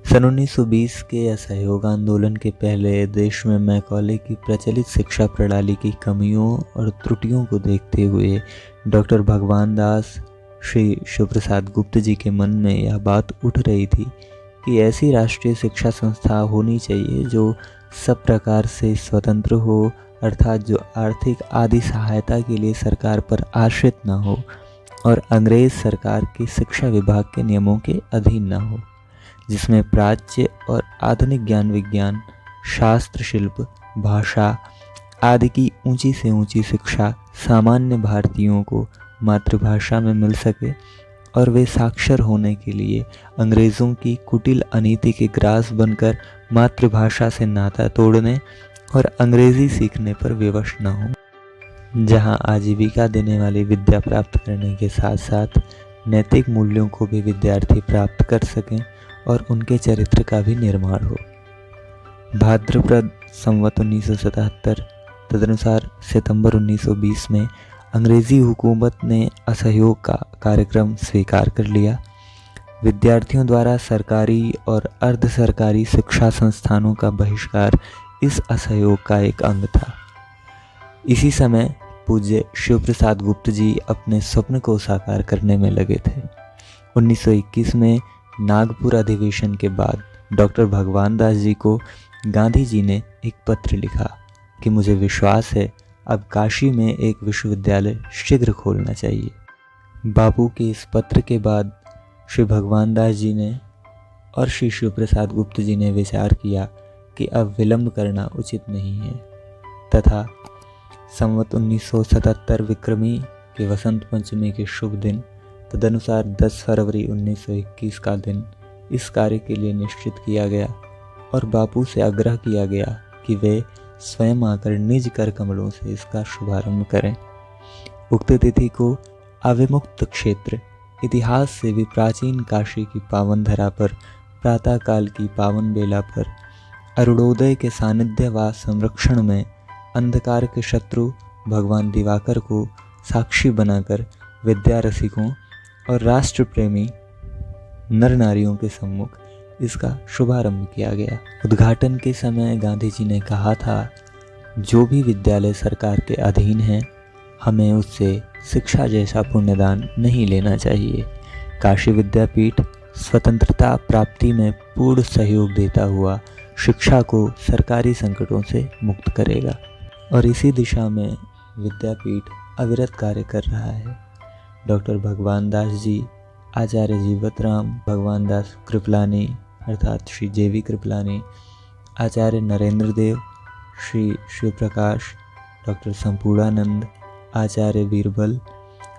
सन 1920 के असहयोग आंदोलन के पहले देश में मैकॉले की प्रचलित शिक्षा प्रणाली की कमियों और त्रुटियों को देखते हुए डॉक्टर भगवान दास श्री शिवप्रसाद गुप्त जी के मन में यह बात उठ रही थी कि ऐसी राष्ट्रीय शिक्षा संस्था होनी चाहिए जो सब प्रकार से स्वतंत्र हो, अर्थात जो आर्थिक आदि सहायता के लिए सरकार पर आश्रित न हो और अंग्रेज सरकार के शिक्षा विभाग के नियमों के अधीन न हो, जिसमें प्राच्य और आधुनिक ज्ञान विज्ञान, शास्त्र, शिल्प, भाषा आदि की ऊंची से ऊंची शिक्षा सामान्य भारतीयों को मातृभाषा में मिल सके और वे साक्षर होने के लिए अंग्रेज़ों की कुटिल अनीति के ग्रास बनकर मातृभाषा से नाता तोड़ने और अंग्रेज़ी सीखने पर विवश न हो। जहां आजीविका देने वाली विद्या प्राप्त करने के साथ साथ नैतिक मूल्यों को भी विद्यार्थी प्राप्त कर सकें और उनके चरित्र का भी निर्माण हो। भाद्रपद संवत 1977 तदनुसार सितंबर 1920 में अंग्रेज़ी हुकूमत ने असहयोग का कार्यक्रम स्वीकार कर लिया। विद्यार्थियों द्वारा सरकारी और अर्ध सरकारी शिक्षा संस्थानों का बहिष्कार इस असहयोग का एक अंग था। इसी समय पूज्य शिवप्रसाद गुप्त जी अपने स्वप्न को साकार करने में लगे थे। 1921 में नागपुर अधिवेशन के बाद डॉक्टर भगवान दास जी को गांधी जी ने एक पत्र लिखा कि मुझे विश्वास है अब काशी में एक विश्वविद्यालय शीघ्र खोलना चाहिए। बापू के इस पत्र के बाद श्री भगवान दास जी ने और श्री शिवप्रसाद गुप्त जी ने विचार किया कि अब विलंब करना उचित नहीं है तथा संवत 1977 विक्रमी के वसंत पंचमी के शुभ दिन तदनुसार 10 फरवरी 1921 का दिन इस कार्य के लिए निश्चित किया गया और बापू से आग्रह किया गया कि वे स्वयं आकर निज कर कमलों से इसका शुभारंभ करें। उक्त तिथि को अविमुक्त क्षेत्र इतिहास से भी प्राचीन काशी की पावन धरा पर प्रातःकाल की पावन बेला पर अरुणोदय के सानिध्य व संरक्षण में अंधकार के शत्रु भगवान दिवाकर को साक्षी बनाकर विद्या रसिकों और राष्ट्र प्रेमी नर नारियों के सम्मुख इसका शुभारंभ किया गया। उद्घाटन के समय गांधी जी ने कहा था, जो भी विद्यालय सरकार के अधीन है हमें उससे शिक्षा जैसा पुण्यदान नहीं लेना चाहिए। काशी विद्यापीठ स्वतंत्रता प्राप्ति में पूर्ण सहयोग देता हुआ शिक्षा को सरकारी संकटों से मुक्त करेगा और इसी दिशा में विद्यापीठ अविरत कार्य कर रहा है। डॉक्टर भगवान दास जी, आचार्य जीवतराम भगवान दास कृपलानी अर्थात श्री जेवी कृपलानी, आचार्य नरेंद्र देव, श्री शिवप्रकाश, डॉक्टर संपूर्णानंद, आचार्य बीरबल,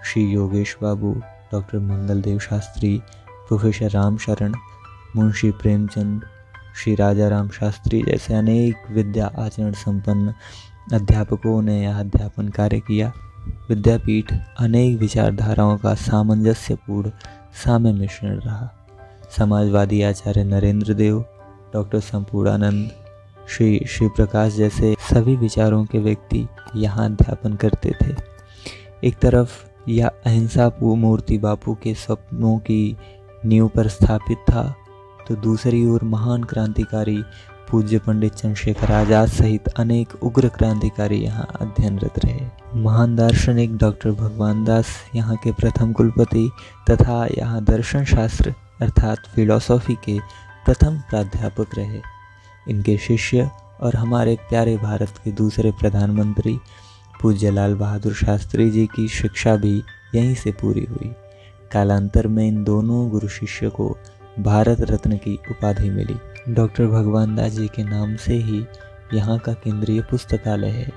श्री योगेश बाबू, डॉक्टर मंगल देव शास्त्री, प्रोफेसर राम शरण, मुंशी प्रेमचंद, श्री राजा राम शास्त्री जैसे अनेक विद्या आचरण संपन्न अध्यापकों ने यह अध्यापन कार्य किया। विद्यापीठ अनेक विचारधाराओं का सामंजस्यपूर्ण साम्य मिश्रण रहा। समाजवादी आचार्य नरेंद्र देव, डॉक्टर संपूर्णानंद, श्री शिवप्रकाश जैसे सभी विचारों के व्यक्ति यहाँ अध्यापन करते थे। एक तरफ यह अहिंसा मूर्ति बापू के स्वप्नों की नींव पर स्थापित था, तो दूसरी ओर महान क्रांतिकारी पूज्य पंडित चंद्रशेखर आजाद सहित अनेक उग्र क्रांतिकारी यहाँ अध्ययनरत रहे। महान दार्शनिक डॉक्टर भगवान दास यहाँ के प्रथम कुलपति तथा यहाँ दर्शन शास्त्र अर्थात फिलॉसफी के प्रथम प्राध्यापक रहे। इनके शिष्य और हमारे प्यारे भारत के दूसरे प्रधानमंत्री पूज्य लाल बहादुर शास्त्री जी की शिक्षा भी यहीं से पूरी हुई। कालांतर में इन दोनों गुरु शिष्य को भारत रत्न की उपाधि मिली। डॉक्टर भगवान दास जी के नाम से ही यहाँ का केंद्रीय पुस्तकालय है।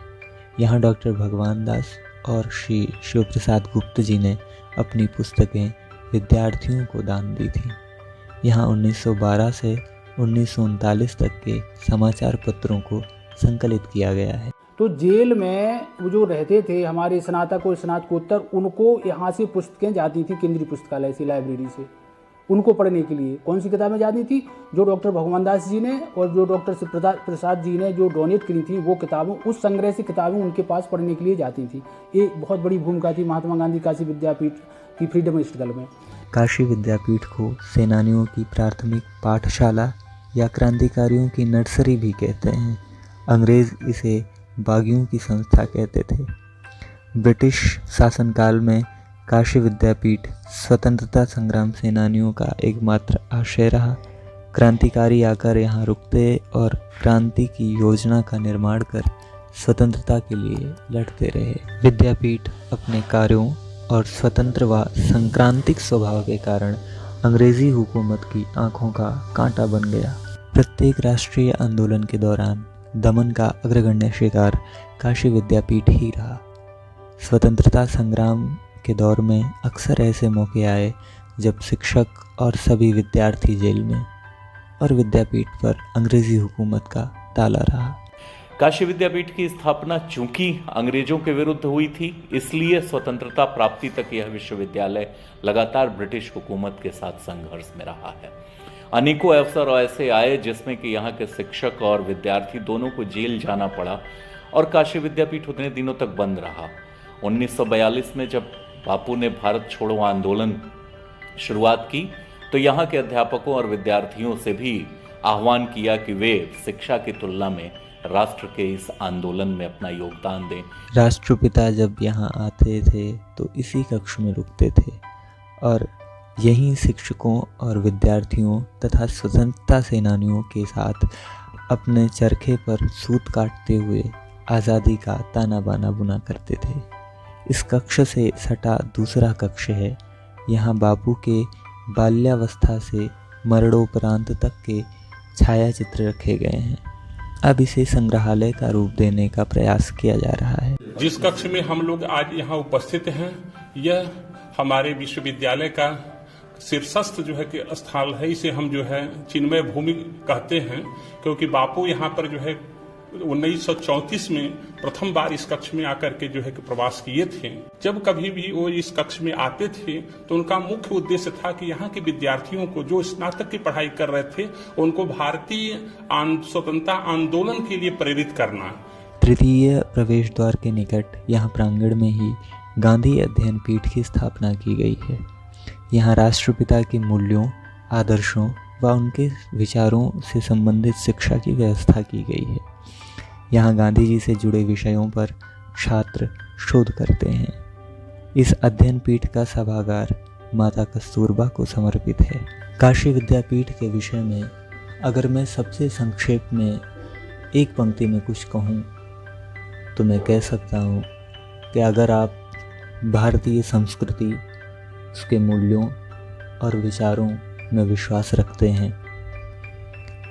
यहाँ डॉक्टर भगवान दास और श्री शिवप्रसाद गुप्त जी ने अपनी पुस्तकें विद्यार्थियों को दान दी थी। यहाँ 1912 से 1939 तक के समाचार पत्रों को संकलित किया गया है। तो जेल में वो जो रहते थे हमारे स्नातक और स्नातकोत्तर, उनको यहाँ से पुस्तकें जाती थी केंद्रीय पुस्तकालय से, लाइब्रेरी से, उनको पढ़ने के लिए। कौन सी किताबें जाती थी? जो डॉक्टर भगवान दास जी ने और जो डॉक्टर शिवप्रसाद जी ने जो डोनेट करी थी वो किताबें, उस संग्रह से किताबें उनके पास पढ़ने के लिए जाती थी। ये बहुत बड़ी भूमिका थी महात्मा गांधी काशी विद्यापीठ की फ्रीडम स्ट्रगल में। काशी विद्यापीठ को सेनानियों की प्राथमिक पाठशाला या क्रांतिकारियों की नर्सरी भी कहते हैं। अंग्रेज़ इसे बागियों की संस्था कहते थे। ब्रिटिश शासनकाल में काशी विद्यापीठ स्वतंत्रता संग्राम सेनानियों का एकमात्र आश्रय रहा। क्रांतिकारी आकर यहाँ रुकते और क्रांति की योजना का निर्माण कर स्वतंत्रता के लिए लड़ते रहे। विद्यापीठ अपने कार्यों और स्वतंत्र व संक्रांतिक स्वभाव के कारण अंग्रेजी हुकूमत की आंखों का कांटा बन गया। प्रत्येक राष्ट्रीय आंदोलन के दौरान दमन का अग्रगण्य शिकार काशी विद्यापीठ ही रहा। स्वतंत्रता संग्राम के दौर में अक्सर ऐसे मौके आए जब शिक्षक और सभी विद्यार्थी जेल में और विद्यापीठ पर अंग्रेजी हुकूमत का ताला रहा। काशी विद्यापीठ की स्थापना चूंकि अंग्रेजों के विरुद्ध हुई थी, इसलिए स्वतंत्रता प्राप्ति तक यह विश्वविद्यालय लगातार ब्रिटिश हुकूमत के साथ संघर्ष में रहा है। अनेकों अवसर ऐसे आए जिसमें कि यहाँ के शिक्षक और विद्यार्थी दोनों को जेल जाना पड़ा और काशी विद्यापीठ उतने दिनों तक बंद रहा। 1942 में जब बापू ने भारत छोड़ो आंदोलन शुरुआत की तो यहाँ के अध्यापकों और विद्यार्थियों से भी आह्वान किया कि वे शिक्षा की तुलना में राष्ट्र के इस आंदोलन में अपना योगदान दें। राष्ट्रपिता जब यहाँ आते थे तो इसी कक्ष में रुकते थे और यहीं शिक्षकों और विद्यार्थियों तथा स्वतंत्रता सेनानियों के साथ अपने चरखे पर सूत काटते हुए आज़ादी का ताना बाना बुना करते थे। इस कक्ष से सटा दूसरा कक्ष है। यहाँ बापू के बाल्यावस्था से मरणोपरांत तक के छायाचित्र रखे गए हैं। अब इसे संग्रहालय का रूप देने का प्रयास किया जा रहा है। जिस कक्ष में हम लोग आज यहाँ उपस्थित हैं, यह हमारे विश्वविद्यालय का शीर्षस्थ जो है कि स्थल है। इसे हम जो है चिन्मय भूमि कहते हैं, क्योंकि बापू यहाँ पर जो है 1934 में प्रथम बार इस कक्ष में आकर के जो है कि प्रवास किए थे। जब कभी भी वो इस कक्ष में आते थे तो उनका मुख्य उद्देश्य था कि यहाँ के विद्यार्थियों को जो स्नातक की पढ़ाई कर रहे थे उनको भारतीय स्वतंत्रता आंदोलन के लिए प्रेरित करना। तृतीय प्रवेश द्वार के निकट यहाँ प्रांगण में ही गांधी अध्ययन पीठ की स्थापना की गई है। यहाँ राष्ट्रपिता के मूल्यों, आदर्शों व उनके विचारों से संबंधित शिक्षा की व्यवस्था की गई है। यहाँ गांधी जी से जुड़े विषयों पर छात्र शोध करते हैं। इस अध्ययन पीठ का सभागार माता कस्तूरबा को समर्पित है। काशी विद्यापीठ के विषय में अगर मैं सबसे संक्षेप में एक पंक्ति में कुछ कहूँ तो मैं कह सकता हूँ कि अगर आप भारतीय संस्कृति, उसके मूल्यों और विचारों में विश्वास रखते हैं,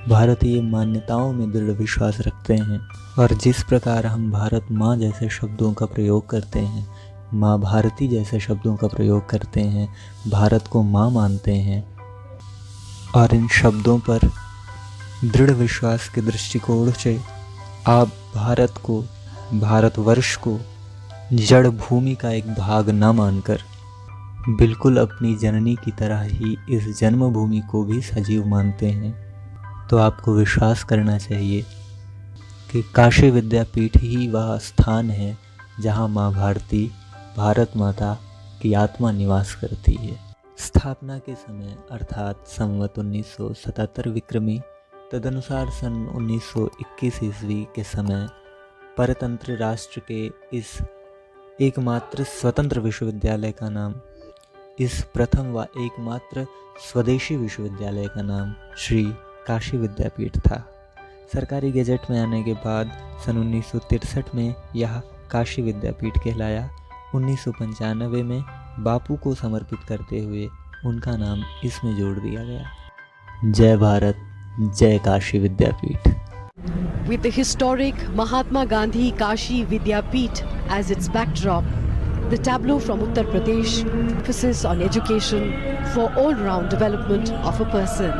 भारतीय मान्यताओं में दृढ़ विश्वास रखते हैं और जिस प्रकार हम भारत माँ जैसे शब्दों का प्रयोग करते हैं, माँ भारती जैसे शब्दों का प्रयोग करते हैं, भारत को माँ मानते हैं और इन शब्दों पर दृढ़ विश्वास के दृष्टिकोण से आप भारत को, भारतवर्ष को जड़ भूमि का एक भाग न मानकर बिल्कुल अपनी जननी की तरह ही इस जन्मभूमि को भी सजीव मानते हैं, तो आपको विश्वास करना चाहिए कि काशी विद्यापीठ ही वह स्थान है जहाँ माँ भारती, भारत माता की आत्मा निवास करती है। स्थापना के समय अर्थात संवत 1977 विक्रमी, तदनुसार सन 1921 ईस्वी के समय परतंत्र राष्ट्र के इस एकमात्र स्वतंत्र विश्वविद्यालय का नाम, इस प्रथम व एकमात्र स्वदेशी विश्वविद्यालय का नाम श्री काशी विद्यापीठ था। सरकारी गजट में आने के बाद सन 1963 में यह काशी विद्यापीठ कहलाया। 1995 में बापू को समर्पित करते हुए उनका नाम इसमें जोड़ दिया गया। जय भारत, जय काशी विद्यापीठ। With the historic Mahatma Gandhi Kashi Vidyapeeth as its backdrop, the tableau from Uttar Pradesh focuses on education for all-round development of a person.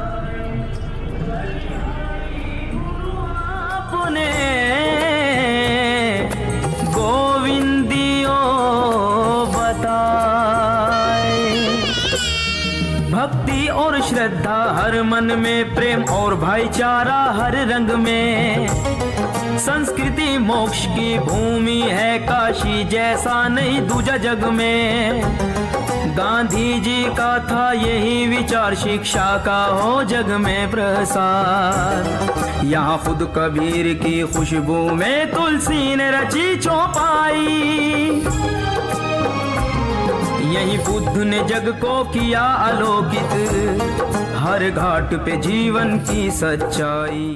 भक्ति और श्रद्धा हर मन में, प्रेम और भाईचारा हर रंग में, संस्कृति मोक्ष की भूमि है काशी, जैसा नहीं दूजा जग में। गांधी जी का था यही विचार, शिक्षा का हो जग में प्रसार। यहाँ खुद कबीर की खुशबू में तुलसी ने रची चौपाई, यही बुद्ध ने जग को किया आलोकित, हर घाट पे जीवन की सच्चाई।